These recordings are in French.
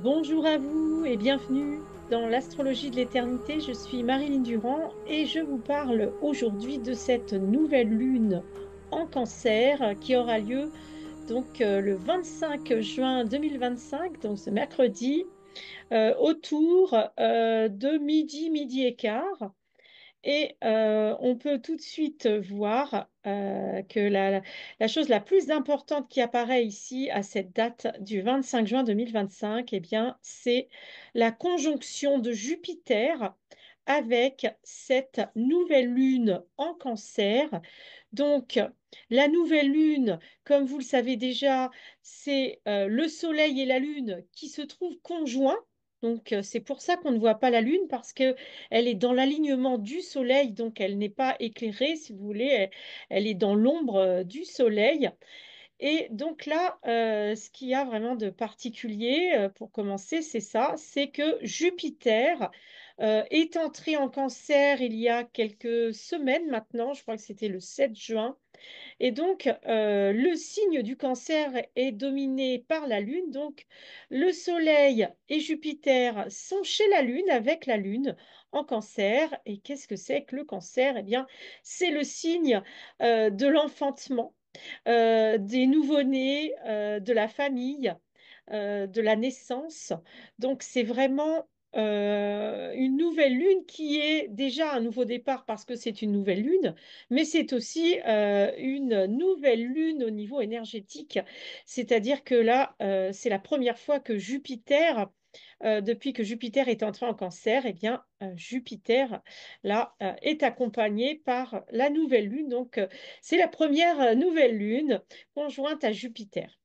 Bonjour à vous et bienvenue dans l'astrologie de l'éternité. Je suis Marilyn Durand et je vous parle aujourd'hui de cette nouvelle lune en Cancer qui aura lieu le 25 juin 2025, donc ce mercredi, autour de midi et quart. Et on peut tout de suite voir que la chose la plus importante qui apparaît ici à cette date du 25 juin 2025, eh bien, c'est la conjonction de Jupiter avec cette nouvelle lune en Cancer. Donc, la nouvelle lune, comme vous le savez déjà, c'est le Soleil et la Lune qui se trouvent conjoints. Donc, c'est pour ça qu'on ne voit pas la Lune parce que elle est dans l'alignement du Soleil, donc elle n'est pas éclairée, si vous voulez, elle est dans l'ombre du Soleil. Et donc là, ce qu'il y a vraiment de particulier, pour commencer, c'est ça, c'est que Jupiter est entré en Cancer il y a quelques semaines maintenant, je crois que c'était le 7 juin, et donc, le signe du cancer est dominé par la Lune. Donc, le Soleil et Jupiter sont chez la Lune, avec la Lune en cancer. Et qu'est-ce que c'est que le cancer? Eh bien, c'est le signe de l'enfantement, des nouveau-nés, de la famille, de la naissance. Donc, c'est vraiment une nouvelle lune qui est déjà un nouveau départ parce que c'est une nouvelle lune, mais c'est aussi une nouvelle lune au niveau énergétique. C'est-à-dire que là, c'est la première fois que Jupiter, depuis que Jupiter est entré en Cancer, eh bien, Jupiter, là, est accompagné par la nouvelle lune. Donc, c'est la première nouvelle lune conjointe à Jupiter.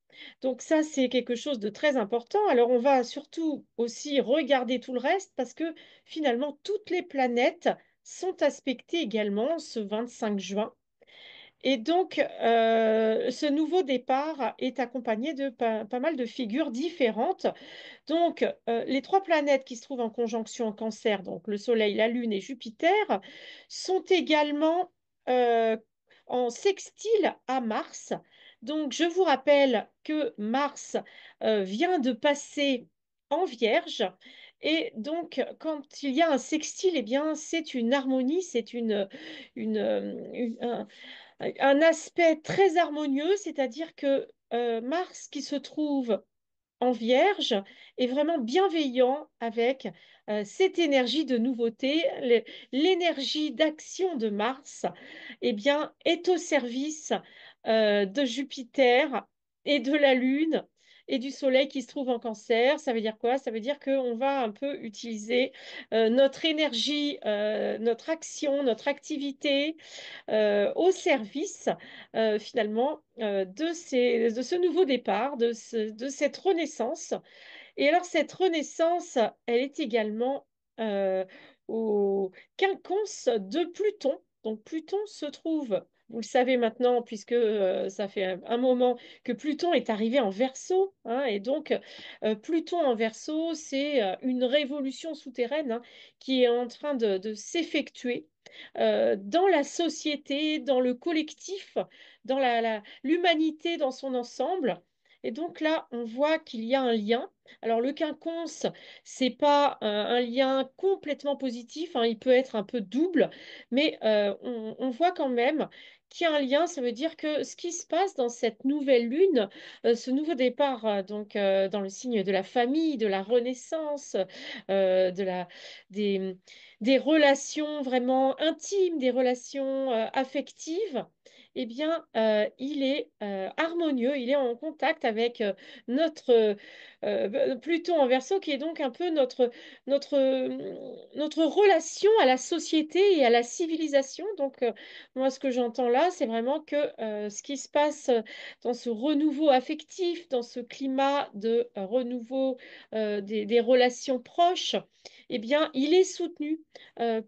Donc ça, c'est quelque chose de très important. Alors on va surtout aussi regarder tout le reste parce que finalement, toutes les planètes sont aspectées également ce 25 juin. Et donc, ce nouveau départ est accompagné de pas mal de figures différentes. Donc, les trois planètes qui se trouvent en conjonction en Cancer, donc le Soleil, la Lune et Jupiter, sont également euh, en sextile à Mars. Donc, je vous rappelle que Mars vient de passer en Vierge. Et donc, quand il y a un sextile, eh bien, c'est une harmonie, c'est un aspect très harmonieux, c'est-à-dire que Mars qui se trouve en Vierge est vraiment bienveillant avec cette énergie de nouveauté, l'énergie d'action de Mars, eh bien, est au service de Jupiter et de la Lune et du Soleil qui se trouve en Cancer. Ça veut dire quoi? Ça veut dire qu'on va un peu utiliser notre énergie, notre action, notre activité au service finalement de ce nouveau départ, de cette renaissance. Et alors cette renaissance, elle est également euh, au quinconce de Pluton. Donc Pluton se trouve, vous le savez maintenant, puisque ça fait un moment que Pluton est arrivé en Verseau, hein, et donc Pluton en Verseau, c'est une révolution souterraine hein, qui est en train de s'effectuer dans la société, dans le collectif, dans l'humanité dans son ensemble. Et donc là, on voit qu'il y a un lien. Alors le quinconce, c'est pas un lien complètement positif, hein, il peut être un peu double, mais on voit quand même qu'il y a un lien. Ça veut dire que ce qui se passe dans cette nouvelle lune, ce nouveau départ, dans le signe de la famille, de la renaissance, de des, des relations vraiment intimes, des relations affectives, eh bien, il est harmonieux, il est en contact avec notre Pluton en Verseau, qui est donc un peu notre relation à la société et à la civilisation. Donc, moi, ce que j'entends là, c'est vraiment que ce qui se passe dans ce renouveau affectif, dans ce climat de renouveau des relations proches, eh bien, il est soutenu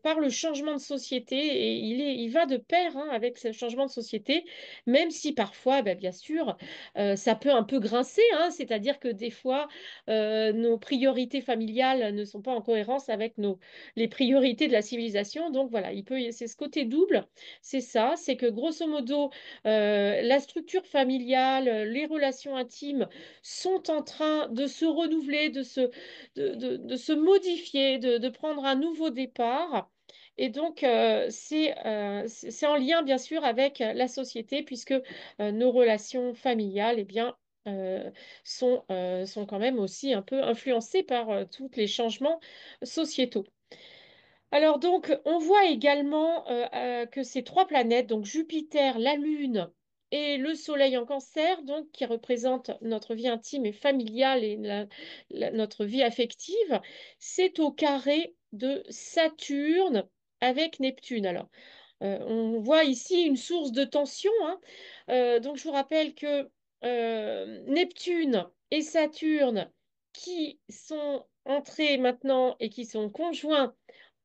par le changement de société et il va de pair hein, avec ce changement de société société, même si parfois, ben, bien sûr, ça peut un peu grincer, hein, c'est-à-dire que des fois, nos priorités familiales ne sont pas en cohérence avec les priorités de la civilisation. Donc voilà, c'est ce côté double, c'est ça, c'est que grosso modo, la structure familiale, les relations intimes sont en train de se renouveler, de se modifier, de prendre un nouveau départ. Et donc, c'est en lien, bien sûr, avec la société, puisque nos relations familiales, eh bien, sont quand même aussi un peu influencées par tous les changements sociétaux. Alors donc, on voit également que ces trois planètes, donc Jupiter, la Lune et le Soleil en Cancer, donc qui représentent notre vie intime et familiale et notre vie affective, c'est au carré de Saturne avec Neptune. Alors, on voit ici une source de tension, hein. Donc, je vous rappelle que Neptune et Saturne, qui sont entrés maintenant et qui sont conjoints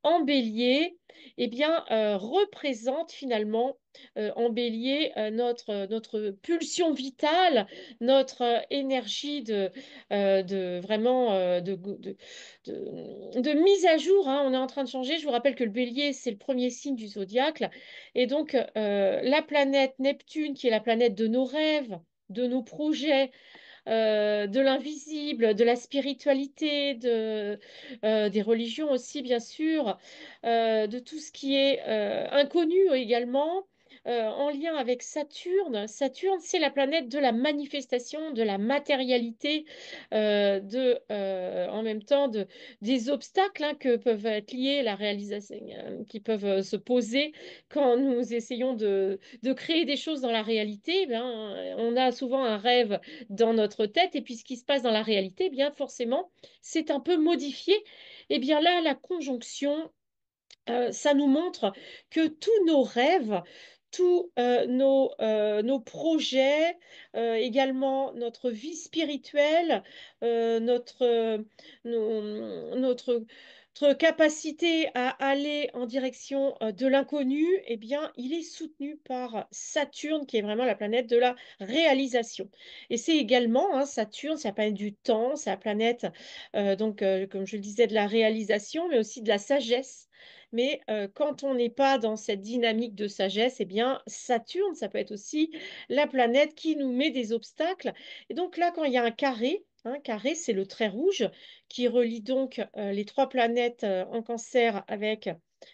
en bélier, eh bien, représente finalement en bélier notre pulsion vitale, notre énergie de vraiment de mise à jour, hein. On est en train de changer. Je vous rappelle que le bélier, c'est le premier signe du zodiaque. Et donc, la planète Neptune, qui est la planète de nos rêves, de nos projets, de l'invisible, de la spiritualité, des religions aussi, bien sûr, de tout ce qui est inconnu également. En lien avec Saturne. Saturne, c'est la planète de la manifestation, de la matérialité, en même temps des obstacles, hein, que peuvent être liés à la réalisation, qui peuvent se poser quand nous essayons de créer des choses dans la réalité. Eh bien, on a souvent un rêve dans notre tête et puis ce qui se passe dans la réalité, eh bien forcément, c'est un peu modifié. Et bien là, la conjonction, ça nous montre que tous nos rêves, tous nos projets, également notre vie spirituelle, notre notre capacité à aller en direction de l'inconnu, eh bien, il est soutenu par Saturne, qui est vraiment la planète de la réalisation. Et c'est également, hein, Saturne, c'est la planète du temps, c'est la planète, comme je le disais, de la réalisation, mais aussi de la sagesse. Mais quand on n'est pas dans cette dynamique de sagesse, eh bien, Saturne, ça peut être aussi la planète qui nous met des obstacles. Et donc là, quand il y a un carré, c'est le trait rouge qui relie donc les trois planètes en Cancer avec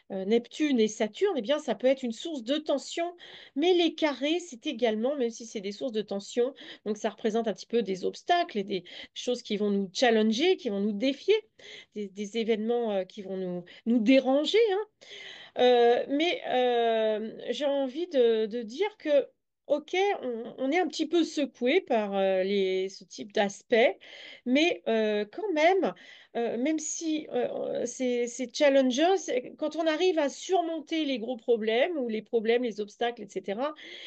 Neptune et Saturne, eh bien, ça peut être une source de tension. Mais les carrés, c'est également, même si c'est des sources de tension, donc ça représente un petit peu des obstacles et des choses qui vont nous challenger, qui vont nous défier, des événements qui vont nous déranger, hein. Mais j'ai envie de dire que, ok, on est un petit peu secoué par ce type d'aspect, mais quand même, même si c'est challengeant, quand on arrive à surmonter les gros problèmes ou les problèmes, les obstacles, etc.,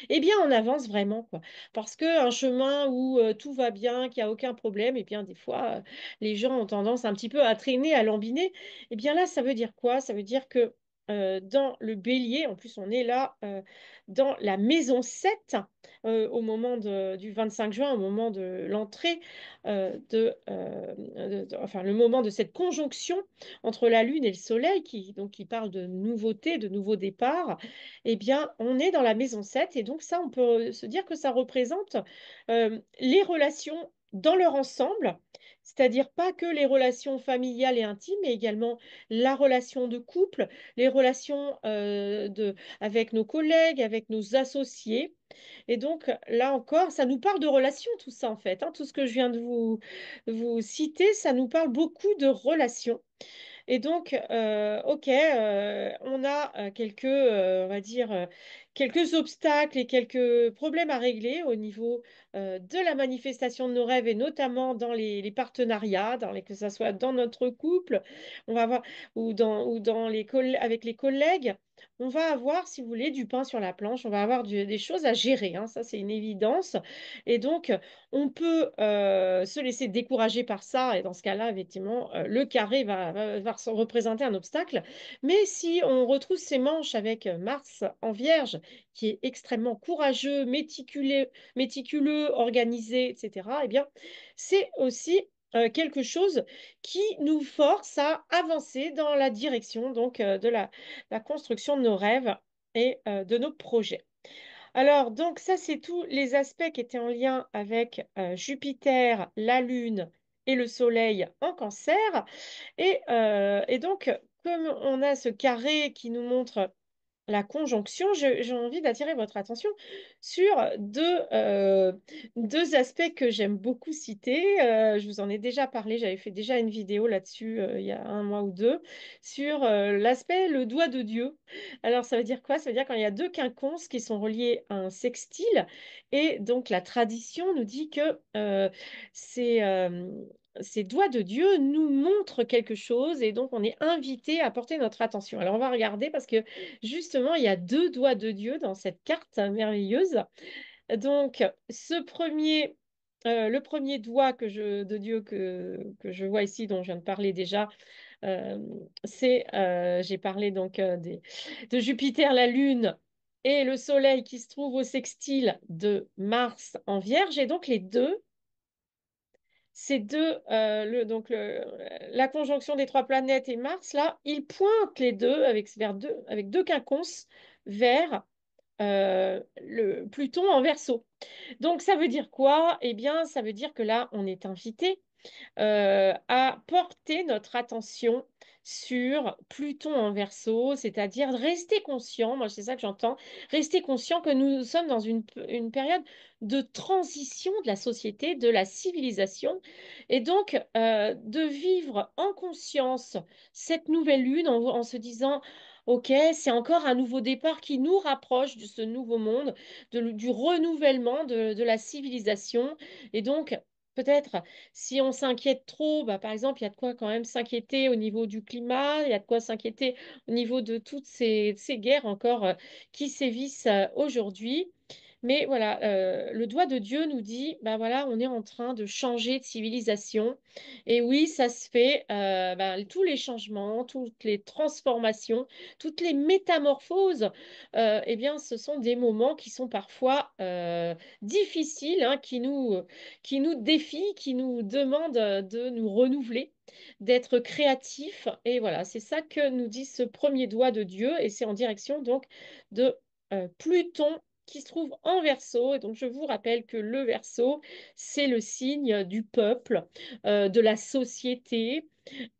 eh bien, on avance vraiment, quoi. Parce qu'un chemin où tout va bien, qu'il n'y a aucun problème, eh bien, des fois, les gens ont tendance un petit peu à traîner, à lambiner. Eh bien, là, ça veut dire quoi? Ça veut dire que dans le bélier. En plus, on est là dans la maison 7 au moment du 25 juin, au moment de l'entrée, enfin, le moment de cette conjonction entre la Lune et le Soleil, qui parle de nouveauté, de nouveau départ. Eh bien, on est dans la maison 7 et donc ça, on peut se dire que ça représente les relations dans leur ensemble, c'est-à-dire pas que les relations familiales et intimes, mais également la relation de couple, les relations avec nos collègues, avec nos associés. Et donc, là encore, ça nous parle de relations, tout ça, en fait, hein. Tout ce que je viens de vous citer, ça nous parle beaucoup de relations. Et donc, ok, on a on va dire, quelques obstacles et quelques problèmes à régler au niveau de la manifestation de nos rêves et notamment dans les partenariats, que ce soit dans notre couple, on va voir, ou dans avec les collègues. On va avoir, si vous voulez, du pain sur la planche, on va avoir des choses à gérer, hein, ça c'est une évidence. Et donc, on peut se laisser décourager par ça, et dans ce cas-là, effectivement, le carré va représenter un obstacle. Mais si on retrouve ses manches avec Mars en Vierge qui est extrêmement courageux, méticuleux, organisé, etc., eh bien, c'est aussi quelque chose qui nous force à avancer dans la direction donc de la construction de nos rêves et de nos projets. Alors, donc ça, c'est tous les aspects qui étaient en lien avec Jupiter, la Lune et le Soleil en Cancer. Et donc, comme on a ce carré qui nous montre la conjonction, j'ai envie d'attirer votre attention sur deux aspects que j'aime beaucoup citer. Je vous en ai déjà parlé, j'avais fait déjà une vidéo là-dessus il y a un mois ou deux, sur l'aspect le doigt de Dieu. Alors ça veut dire quoi? Ça veut dire quand il y a deux quinconces qui sont reliés à un sextile, et donc la tradition nous dit que c'est... ces doigts de Dieu nous montrent quelque chose et donc on est invité à porter notre attention. Alors on va regarder parce que justement, il y a deux doigts de Dieu dans cette carte merveilleuse. Donc, le premier doigt de Dieu que je vois ici, dont je viens de parler déjà, euh, j'ai parlé donc de Jupiter, la Lune et le Soleil qui se trouve au sextile de Mars en Vierge. Et donc, les deux, ces deux, la conjonction des trois planètes et Mars, là, ils pointent les deux avec deux quinconces vers le Pluton en Verseau. Donc ça veut dire quoi? Eh bien, ça veut dire que là, on est invité à porter notre attention sur Pluton en Verseau, c'est-à-dire rester conscient, moi c'est ça que j'entends, rester conscient que nous sommes dans une période de transition de la société, de la civilisation, et donc de vivre en conscience cette nouvelle lune en se disant, OK, c'est encore un nouveau départ qui nous rapproche de ce nouveau monde, du renouvellement de la civilisation, et donc peut-être si on s'inquiète trop, bah, par exemple, il y a de quoi quand même s'inquiéter au niveau du climat, il y a de quoi s'inquiéter au niveau de toutes ces guerres encore qui sévissent aujourd'hui. Mais voilà, le doigt de Dieu nous dit, bah voilà, on est en train de changer de civilisation. Et oui, ça se fait, bah, tous les changements, toutes les transformations, toutes les métamorphoses, eh bien, ce sont des moments qui sont parfois difficiles, hein, qui nous défient, qui nous demandent de nous renouveler, d'être créatifs. Et voilà, c'est ça que nous dit ce premier doigt de Dieu. Et c'est en direction donc de Pluton qui se trouve en Verseau. Et donc, je vous rappelle que le Verseau, c'est le signe du peuple, de la société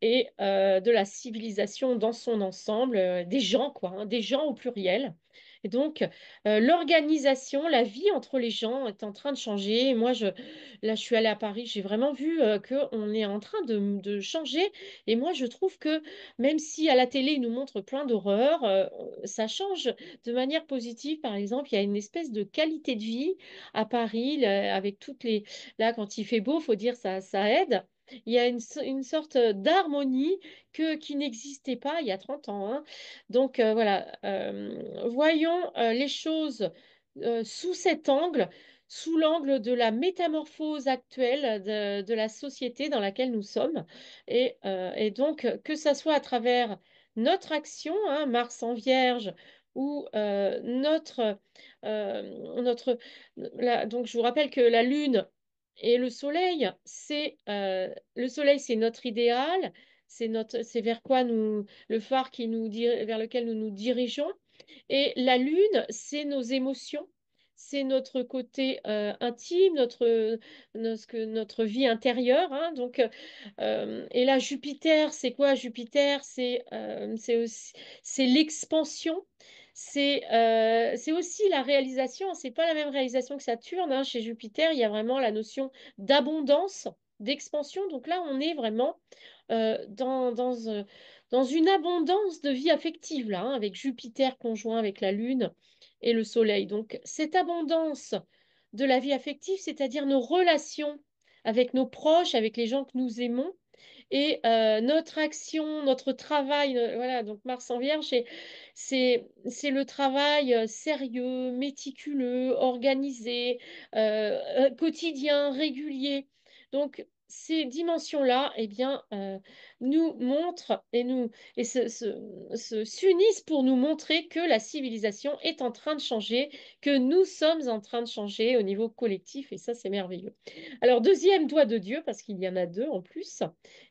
et de la civilisation dans son ensemble, des gens, quoi, hein, des gens au pluriel. Et donc, l'organisation, la vie entre les gens est en train de changer. Et moi, là, je suis allée à Paris, j'ai vraiment vu qu'on est en train de changer. Et moi, je trouve que même si à la télé, ils nous montrent plein d'horreurs, ça change de manière positive. Par exemple, il y a une espèce de qualité de vie à Paris, là, avec toutes les... Là, quand il fait beau, faut dire ça aide. Il y a une sorte d'harmonie qui n'existait pas il y a 30 ans, hein. Donc voilà, voyons les choses sous cet angle, sous l'angle de la métamorphose actuelle de la société dans laquelle nous sommes. Et donc, que ça soit à travers notre action, hein, Mars en Vierge, ou notre donc je vous rappelle que la Lune et le soleil, c'est notre idéal, c'est vers quoi le phare vers lequel nous nous dirigeons. Et la lune, c'est nos émotions, c'est notre côté intime, notre vie intérieure, hein. Donc, et là, Jupiter, c'est quoi Jupiter? C'est l'expansion. C'est aussi la réalisation. C'est pas la même réalisation que Saturne, hein. Chez Jupiter, il y a vraiment la notion d'abondance, d'expansion. Donc là, on est vraiment dans une abondance de vie affective, là, hein, avec Jupiter conjoint avec la Lune et le Soleil. Donc, cette abondance de la vie affective, c'est-à-dire nos relations avec nos proches, avec les gens que nous aimons, et notre action, notre travail, voilà, donc Mars en Vierge, c'est le travail sérieux, méticuleux, organisé, quotidien, régulier. Donc, ces dimensions-là, eh bien, nous montrent et s'unissent pour nous montrer que la civilisation est en train de changer, que nous sommes en train de changer au niveau collectif, et ça, c'est merveilleux. Alors, deuxième doigt de Dieu, parce qu'il y en a deux en plus,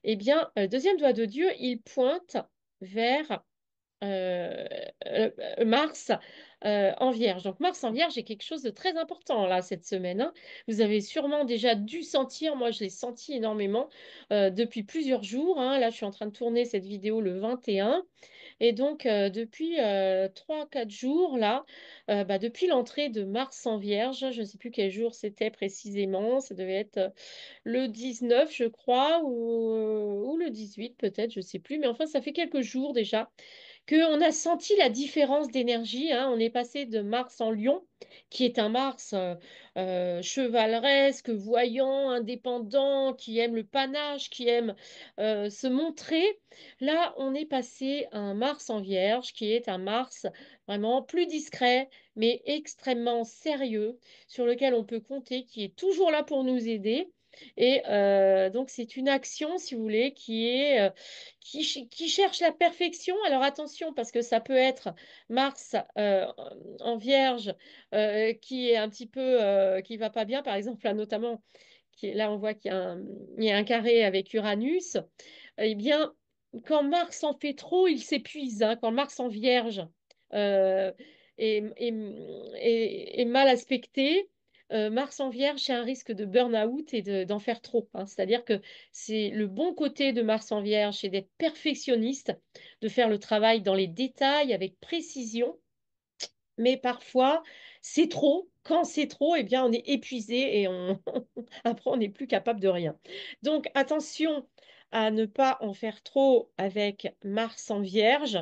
eh bien, deuxième doigt de Dieu, il pointe vers euh, Mars en Vierge. Donc Mars en Vierge est quelque chose de très important là cette semaine, hein. Vous avez sûrement déjà dû sentir, moi je l'ai senti énormément depuis plusieurs jours, hein. Là je suis en train de tourner cette vidéo le 21 et donc depuis 3-4 jours là, depuis l'entrée de Mars en Vierge, je ne sais plus quel jour c'était précisément, ça devait être le 19 je crois ou le 18 peut-être, je ne sais plus, mais enfin ça fait quelques jours déjà qu'on a senti la différence d'énergie, hein. On est passé de Mars en Lion, qui est un Mars chevaleresque, voyant, indépendant, qui aime le panache, qui aime se montrer. Là, on est passé à un Mars en Vierge, qui est un Mars vraiment plus discret, mais extrêmement sérieux, sur lequel on peut compter, qui est toujours là pour nous aider. Et donc, c'est une action, si vous voulez, qui cherche la perfection. Alors attention, parce que ça peut être Mars en Vierge qui est un petit peu, qui va pas bien, par exemple, là notamment, là on voit il y a un carré avec Uranus. Eh bien, quand Mars en fait trop, il s'épuise, hein. Quand Mars en Vierge euh, est, est- est mal aspecté, Mars en Vierge, c'est un risque de burn-out et d'en faire trop, hein. C'est-à-dire que c'est le bon côté de Mars en Vierge, c'est d'être perfectionniste, de faire le travail dans les détails avec précision, mais parfois c'est trop. Quand c'est trop, eh bien, on est épuisé et après, on n'est plus capable de rien. Donc, attention à ne pas en faire trop avec Mars en Vierge.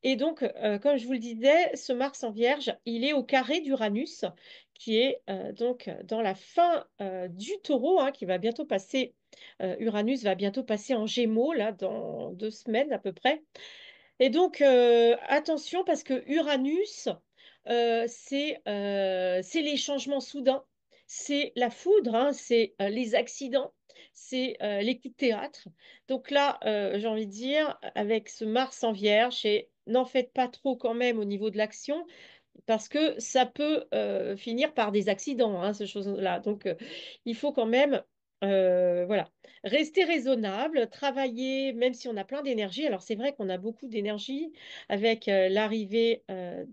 Et donc, comme je vous le disais, ce Mars en Vierge, il est au carré d'Uranus, qui est donc dans la fin du Taureau, hein, qui va bientôt passer. Uranus va bientôt passer en Gémeaux, là, dans 2 semaines à peu près. Et donc, attention parce que Uranus, c'est les changements soudains, c'est la foudre, hein, c'est les accidents, c'est les coups de théâtre. Donc là, j'ai envie de dire, avec ce Mars en Vierge, et n'en faites pas trop quand même au niveau de l'action, parce que ça peut finir par des accidents, hein, ces choses-là. Donc, il faut quand même, voilà, rester raisonnable, travailler, même si on a plein d'énergie. Alors, c'est vrai qu'on a beaucoup d'énergie avec l'arrivée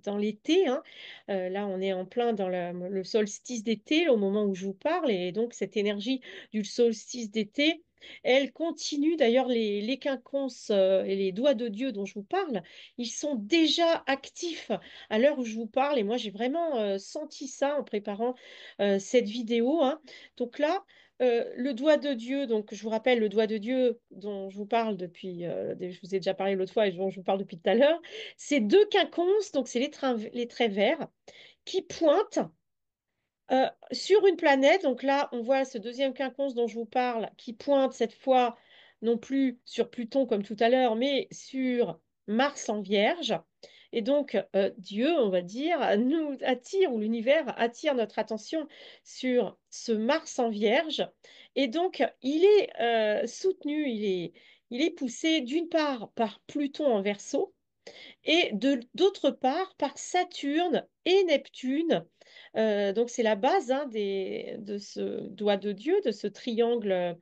dans l'été, hein. Là, on est en plein dans le solstice d'été, au moment où je vous parle, et donc cette énergie du solstice d'été. Elle continue, d'ailleurs, les quinconces et les doigts de Dieu dont je vous parle, ils sont déjà actifs à l'heure où je vous parle, et moi j'ai vraiment senti ça en préparant cette vidéo, hein. Donc là, le doigt de Dieu, donc je vous rappelle le doigt de Dieu dont je vous parle je vous ai déjà parlé l'autre fois et dont je vous parle depuis tout à l'heure, c'est deux quinconces, donc c'est les traits verts qui pointent sur une planète. Donc là, on voit ce deuxième quinconce dont je vous parle qui pointe cette fois non plus sur Pluton comme tout à l'heure, mais sur Mars en Vierge. Et donc, Dieu, on va dire, nous attire, ou l'univers attire notre attention sur ce Mars en Vierge. Et donc, il est soutenu, il est poussé d'une part par Pluton en Verseau, et d'autre part par Saturne et Neptune. Donc c'est la base, hein, de ce doigt de Dieu, de ce triangle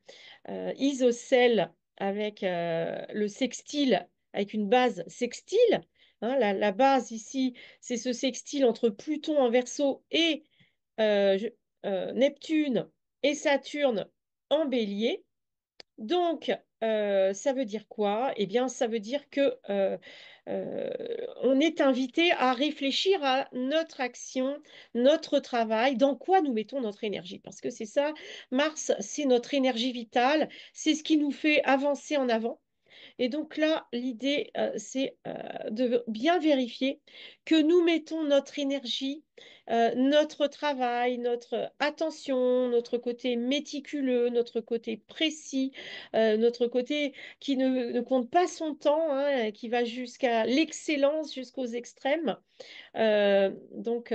isocèle avec le sextile, avec une base sextile. Hein, la base ici, c'est ce sextile entre Pluton en Verseau et euh, je- Neptune et Saturne en Bélier. Donc, ça veut dire quoi? Eh bien, ça veut dire que euh, on est invité à réfléchir à notre action, notre travail, dans quoi nous mettons notre énergie. Parce que c'est ça, Mars, c'est notre énergie vitale, c'est ce qui nous fait avancer en avant. Et donc là, l'idée, c'est de bien vérifier que nous mettons notre énergie, notre travail, notre attention, notre côté méticuleux, notre côté précis, notre côté qui ne compte pas son temps, hein, qui va jusqu'à l'excellence, jusqu'aux extrêmes. Donc,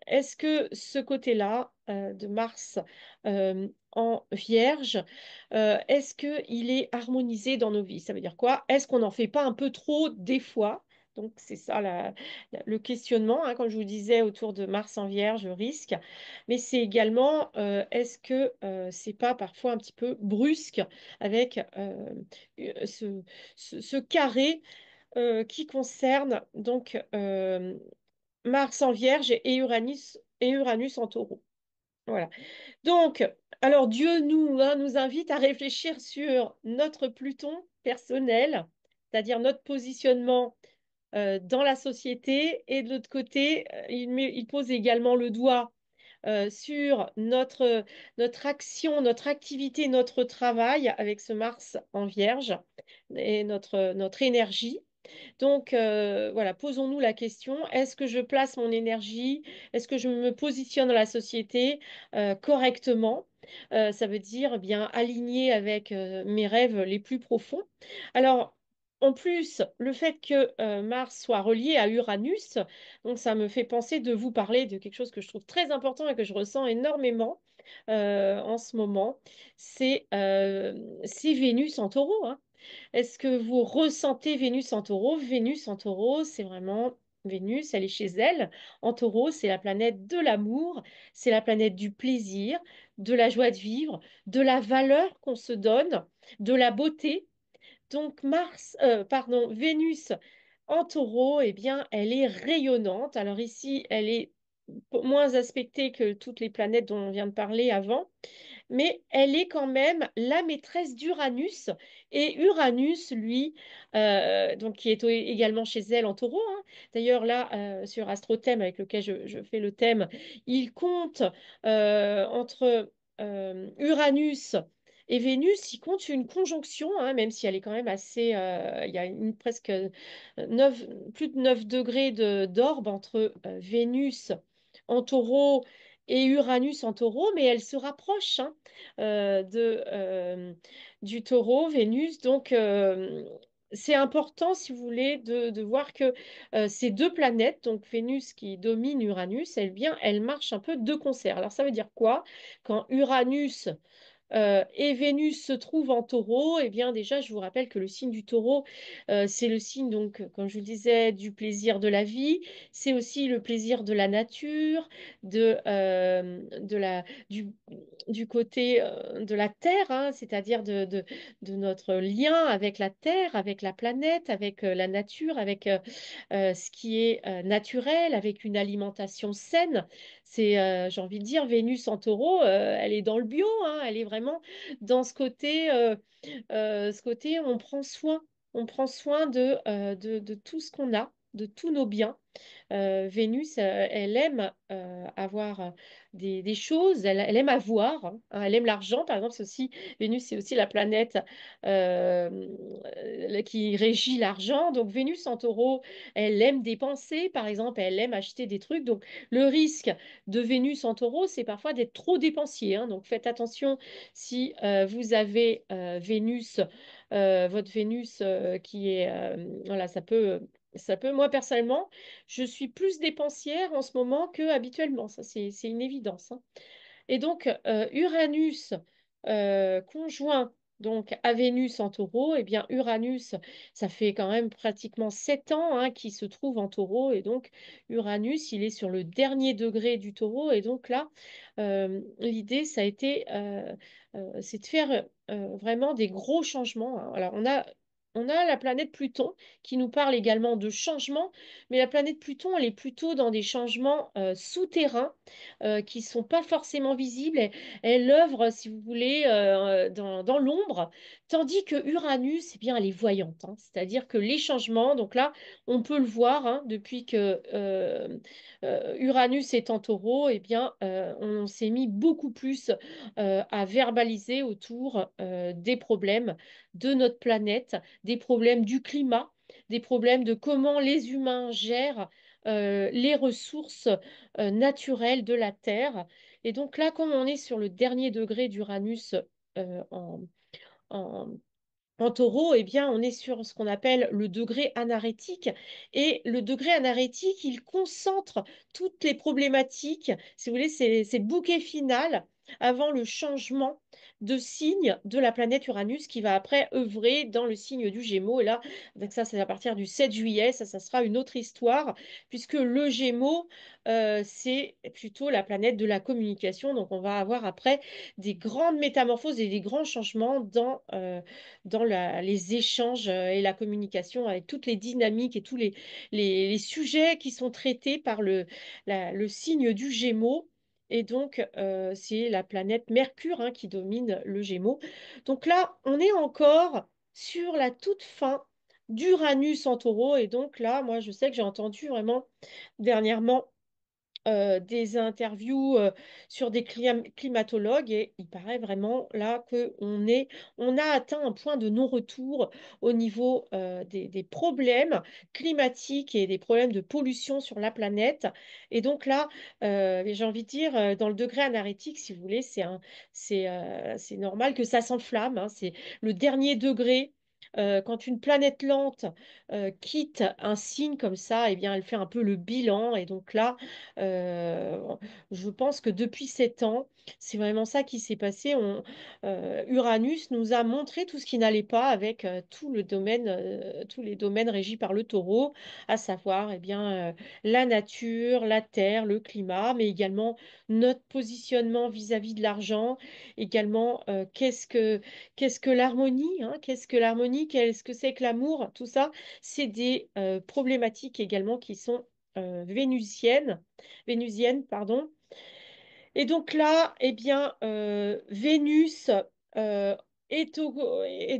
est-ce que ce côté-là de Mars en Vierge, est-ce qu'il est harmonisé dans nos vies? Ça veut dire quoi? Est-ce qu'on n'en fait pas un peu trop des fois? Donc, c'est ça le questionnement, hein, comme je vous disais, autour de Mars en Vierge, le risque. Mais c'est également, est-ce que c'est pas parfois un petit peu brusque avec ce carré qui concerne donc Mars en Vierge et Uranus en Taureau. Voilà. Donc, alors Dieu nous invite à réfléchir sur notre Pluton personnel, c'est-à-dire notre positionnement dans la société, et de l'autre côté, il pose également le doigt sur notre action, notre activité, notre travail avec ce Mars en Vierge et notre énergie. Donc, voilà, posons-nous la question, est-ce que je place mon énergie, est-ce que je me positionne dans la société correctement? Ça veut dire bien aligné avec mes rêves les plus profonds. Alors, en plus, le fait que Mars soit relié à Uranus, donc ça me fait penser de vous parler de quelque chose que je trouve très important et que je ressens énormément en ce moment, c'est Vénus en taureau, hein. Est-ce que vous ressentez Vénus en taureau? Vénus en taureau, c'est vraiment Vénus, elle est chez elle. En taureau, c'est la planète de l'amour, c'est la planète du plaisir, de la joie de vivre, de la valeur qu'on se donne, de la beauté. Donc Vénus en taureau, eh bien, elle est rayonnante. Alors ici, elle est moins aspectée que toutes les planètes dont on vient de parler avant, mais elle est quand même la maîtresse d'Uranus. Et Uranus, lui, donc qui est également chez elle en taureau, hein. D'ailleurs, là, sur AstroThème, avec lequel je fais le thème, il compte entre Uranus et Vénus, il compte une conjonction, hein, même si elle est quand même assez. Il y a presque 9, plus de 9 degrés d'orbe entre Vénus en taureau et Uranus en taureau, mais elle se rapproche, hein, du taureau, Vénus. Donc, c'est important, si vous voulez, de voir que ces deux planètes, donc Vénus qui domine Uranus, elle marche un peu de concert. Alors, ça veut dire quoi? Quand Uranus et Vénus se trouve en taureau, eh bien déjà, je vous rappelle que le signe du taureau, c'est le signe, donc, comme je vous le disais, du plaisir de la vie. C'est aussi le plaisir de la nature, de du côté de la terre, hein, c'est-à-dire de notre lien avec la terre, avec la planète, avec la nature, avec ce qui est naturel, avec une alimentation saine. J'ai envie de dire, Vénus en taureau, elle est dans le bio, hein, elle est vraiment dans ce côté, on prend soin de tout ce qu'on a, de tous nos biens. Vénus, elle aime avoir des choses, elle aime avoir, hein, elle aime l'argent, par exemple. Vénus, c'est aussi la planète qui régit l'argent. Donc, Vénus en taureau, elle aime dépenser, par exemple, elle aime acheter des trucs. Donc, le risque de Vénus en taureau, c'est parfois d'être trop dépensier, hein. Donc, faites attention si vous avez votre Vénus qui est, voilà, ça peut, moi personnellement, je suis plus dépensière en ce moment que habituellement. Ça, c'est une évidence, hein. Et donc, Uranus conjoint donc à Vénus en taureau, eh bien, Uranus, ça fait quand même pratiquement 7 ans, hein, qu'il se trouve en taureau. Et donc, Uranus, il est sur le dernier degré du taureau. Et donc là, l'idée, ça a été, c'est de faire vraiment des gros changements, hein. Alors, on a la planète Pluton qui nous parle également de changements, mais la planète Pluton, elle est plutôt dans des changements souterrains qui sont pas forcément visibles. Elle œuvre, si vous voulez, dans l'ombre, tandis que Uranus, eh bien, elle est voyante, hein. C'est-à-dire que les changements, donc là, on peut le voir, hein, depuis que Uranus est en taureau, eh bien, on s'est mis beaucoup plus à verbaliser autour des problèmes de notre planète, des problèmes du climat, des problèmes de comment les humains gèrent les ressources naturelles de la Terre. Et donc là, comme on est sur le dernier degré d'Uranus euh, en, en, en taureau, eh bien, on est sur ce qu'on appelle le degré anarétique. Et le degré anarétique, il concentre toutes les problématiques. Si vous voulez, c'est le bouquet final avant le changement de signe de la planète Uranus qui va après œuvrer dans le signe du Gémeaux. Et là, donc ça, c'est à partir du 7 juillet, ça sera une autre histoire, puisque le Gémeaux, c'est plutôt la planète de la communication. Donc on va avoir après des grandes métamorphoses et des grands changements dans les échanges et la communication avec toutes les dynamiques et tous les sujets qui sont traités par le signe du Gémeaux. Et donc, c'est la planète Mercure hein, qui domine le Gémeaux. Donc là, on est encore sur la toute fin d'Uranus en taureau. Et donc là, moi, je sais que j'ai entendu vraiment dernièrement des interviews sur des climatologues et il paraît vraiment là on a atteint un point de non-retour au niveau des problèmes climatiques et des problèmes de pollution sur la planète. Et donc là, j'ai envie de dire, dans le degré anarétique, si vous voulez, c'est normal que ça s'enflamme, hein. C'est le dernier degré. Quand une planète lente quitte un signe comme ça, eh bien, elle fait un peu le bilan. Et donc là, euh, je pense que depuis 7 ans, c'est vraiment ça qui s'est passé. Uranus nous a montré tout ce qui n'allait pas avec tous les domaines régis par le taureau, à savoir eh bien, la nature, la terre, le climat, mais également notre positionnement vis-à-vis de l'argent, également qu'est-ce que l'harmonie, hein, qu'est-ce que l'harmonie, qu'est-ce que c'est que l'amour, tout ça, c'est des problématiques également qui sont vénusiennes, pardon. Et donc là, eh bien, Vénus euh, est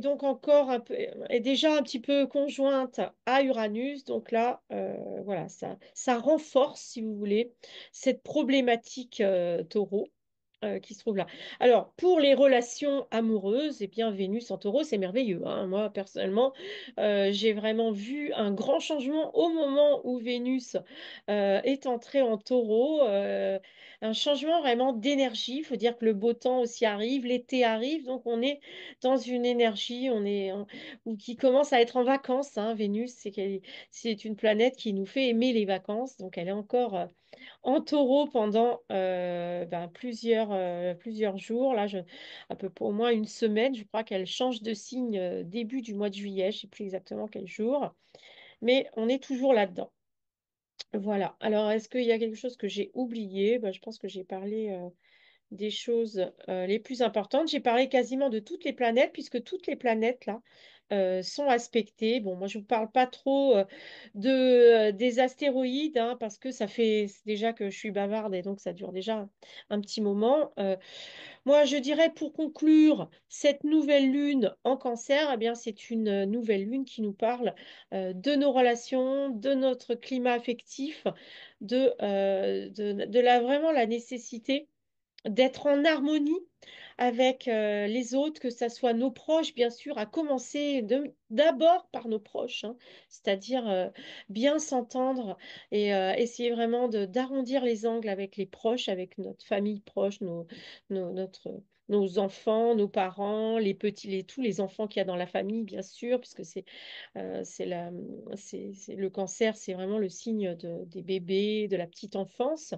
donc encore un peu, est déjà un petit peu conjointe à Uranus. Donc là, voilà, ça renforce, si vous voulez, cette problématique taureau qui se trouve là. Alors, pour les relations amoureuses, eh bien, Vénus en taureau, c'est merveilleux, hein. Moi, personnellement, j'ai vraiment vu un grand changement au moment où Vénus est entrée en taureau. Un changement vraiment d'énergie. Il faut dire que le beau temps aussi arrive, l'été arrive, donc on est dans une énergie, ou qui commence à être en vacances, hein. Vénus, c'est une planète qui nous fait aimer les vacances, donc elle est encore en taureau pendant plusieurs jours. Là, un peu au moins une semaine. Je crois qu'elle change de signe début du mois de juillet. Je ne sais plus exactement quel jour. Mais on est toujours là-dedans. Voilà. Alors, est-ce qu'il y a quelque chose que j'ai oublié? Ben, je pense que j'ai parlé des choses les plus importantes. J'ai parlé quasiment de toutes les planètes, puisque toutes les planètes, là, sont aspectées. Bon, moi, je ne vous parle pas trop des astéroïdes, hein, parce que ça fait déjà que je suis bavarde et donc ça dure déjà un petit moment. Moi, je dirais pour conclure, cette nouvelle lune en cancer, eh bien, c'est une nouvelle lune qui nous parle de nos relations, de notre climat affectif, vraiment la nécessité d'être en harmonie avec les autres, que ce soit nos proches, bien sûr, à commencer d'abord par nos proches, hein, c'est-à-dire bien s'entendre et essayer vraiment d'arrondir les angles avec les proches, avec notre famille proche, nos enfants, nos parents, les petits, tous les enfants qu'il y a dans la famille, bien sûr, puisque c'est le cancer, c'est vraiment le signe des bébés, de la petite enfance.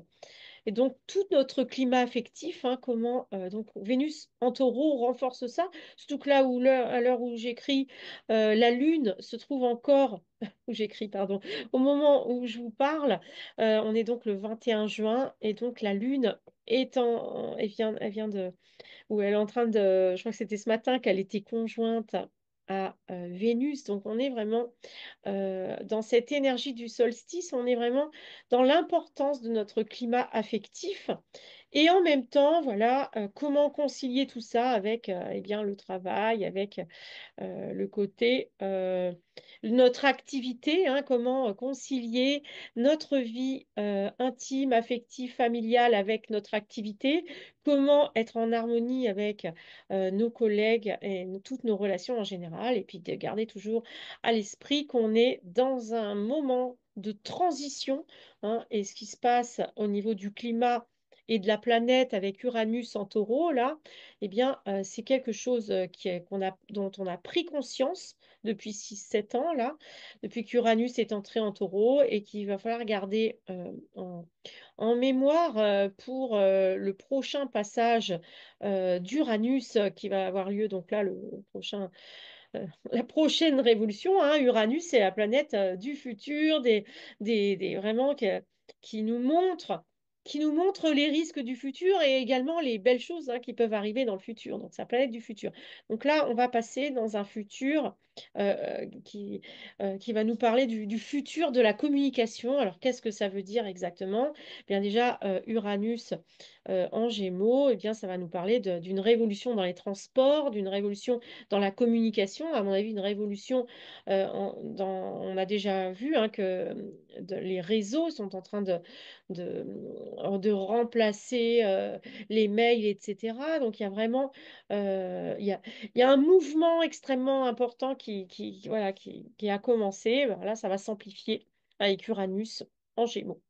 Et donc, tout notre climat affectif, hein, comment donc Vénus en taureau renforce ça, surtout que là où à l'heure où j'écris, la Lune se trouve encore, où j'écris, pardon, au moment où je vous parle, on est donc le 21 juin, et donc la Lune elle vient où elle est en train je crois que c'était ce matin qu'elle était conjointe à Vénus, donc on est vraiment dans cette énergie du solstice, on est vraiment dans l'importance de notre climat affectif et en même temps, voilà, comment concilier tout ça avec eh bien, le travail, avec le côté, notre activité, hein, comment concilier notre vie intime, affective, familiale avec notre activité, comment être en harmonie avec nos collègues et toutes nos relations en général, et puis de garder toujours à l'esprit qu'on est dans un moment de transition, hein, et ce qui se passe au niveau du climat et de la planète avec Uranus en taureau, là, eh bien, c'est quelque chose dont on a pris conscience depuis 6 7 ans, là, depuis qu'Uranus est entré en taureau et qu'il va falloir garder en mémoire pour le prochain passage d'Uranus qui va avoir lieu, donc là, la prochaine révolution, hein. Uranus, c'est la planète du futur, vraiment qui nous montre les risques du futur et également les belles choses hein, qui peuvent arriver dans le futur. Donc, c'est la planète du futur. Donc là, on va passer dans un futur qui va nous parler du futur de la communication. Alors, qu'est-ce que ça veut dire exactement? Bien déjà, Uranus en Gémeaux, eh bien, ça va nous parler d'une révolution dans les transports, d'une révolution dans la communication, à mon avis, une révolution. On a déjà vu hein, que les réseaux sont en train de, de remplacer les mails, etc. Donc, il y a vraiment il y a un mouvement extrêmement important voilà, qui a commencé. Ben, là, ça va s'amplifier avec Uranus en Gémeaux.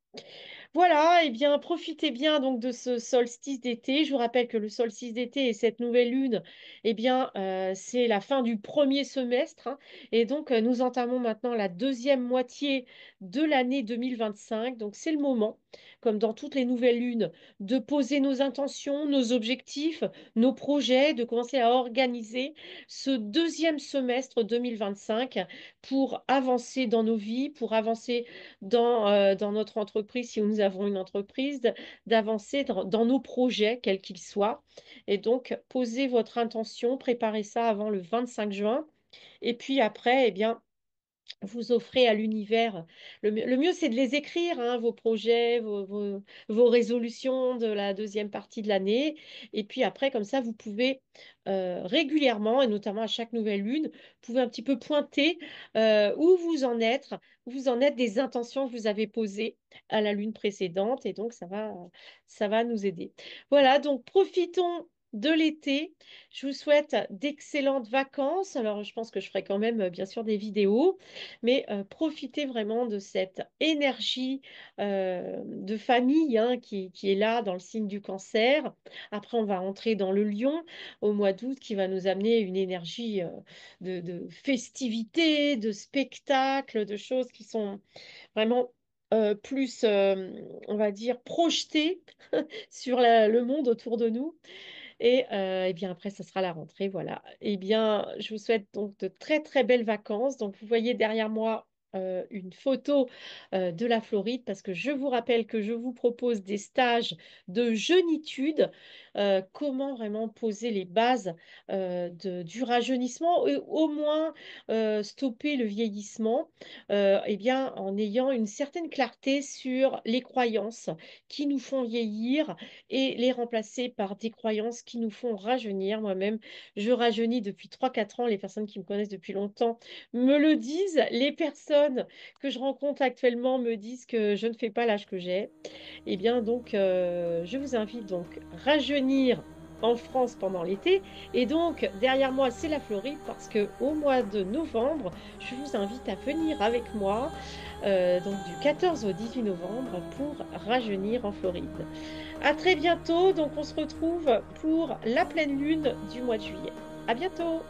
Voilà, eh bien, profitez bien donc de ce solstice d'été. Je vous rappelle que le solstice d'été et cette nouvelle lune, eh bien, c'est la fin du premier semestre, hein. Et donc, nous entamons maintenant la deuxième moitié de l'année 2025. Donc, c'est le moment, comme dans toutes les nouvelles lunes, de poser nos intentions, nos objectifs, nos projets, de commencer à organiser ce deuxième semestre 2025 pour avancer dans nos vies, pour avancer dans notre entreprise, si nous avons une entreprise, d'avancer dans nos projets, quels qu'ils soient. Et donc, posez votre intention, préparez ça avant le 25 juin. Et puis après, eh bien, vous offrez à l'univers. Le mieux, c'est de les écrire, hein, vos projets, vos résolutions de la deuxième partie de l'année. Et puis après, comme ça, vous pouvez régulièrement, et notamment à chaque nouvelle lune, vous pouvez un petit peu pointer où vous en êtes des intentions que vous avez posées à la lune précédente. Et donc, ça va nous aider. Voilà, donc profitons de l'été. Je vous souhaite d'excellentes vacances. Alors, je pense que je ferai quand même, bien sûr, des vidéos. Mais profitez vraiment de cette énergie de famille hein, qui est là dans le signe du cancer. Après, on va entrer dans le lion au mois d'août qui va nous amener une énergie de festivité, de spectacle, de choses qui sont vraiment plus, on va dire, projetées sur le monde autour de nous. Et bien après, ça sera la rentrée, voilà. Et bien, je vous souhaite donc de très très belles vacances. Donc vous voyez derrière moi une photo de la Floride parce que je vous rappelle que je vous propose des stages de jeunitude. Comment vraiment poser les bases du rajeunissement, au moins stopper le vieillissement, et bien en ayant une certaine clarté sur les croyances qui nous font vieillir et les remplacer par des croyances qui nous font rajeunir. Moi-même, je rajeunis depuis 3 4 ans. Les personnes qui me connaissent depuis longtemps me le disent. Les personnes que je rencontre actuellement me disent que je ne fais pas l'âge que j'ai. Eh bien, donc, je vous invite donc rajeunir en France pendant l'été. Et donc, derrière moi, c'est la Floride parce que au mois de novembre, je vous invite à venir avec moi, donc du 14 au 18 novembre, pour rajeunir en Floride. À très bientôt. Donc, on se retrouve pour la pleine lune du mois de juillet. À bientôt.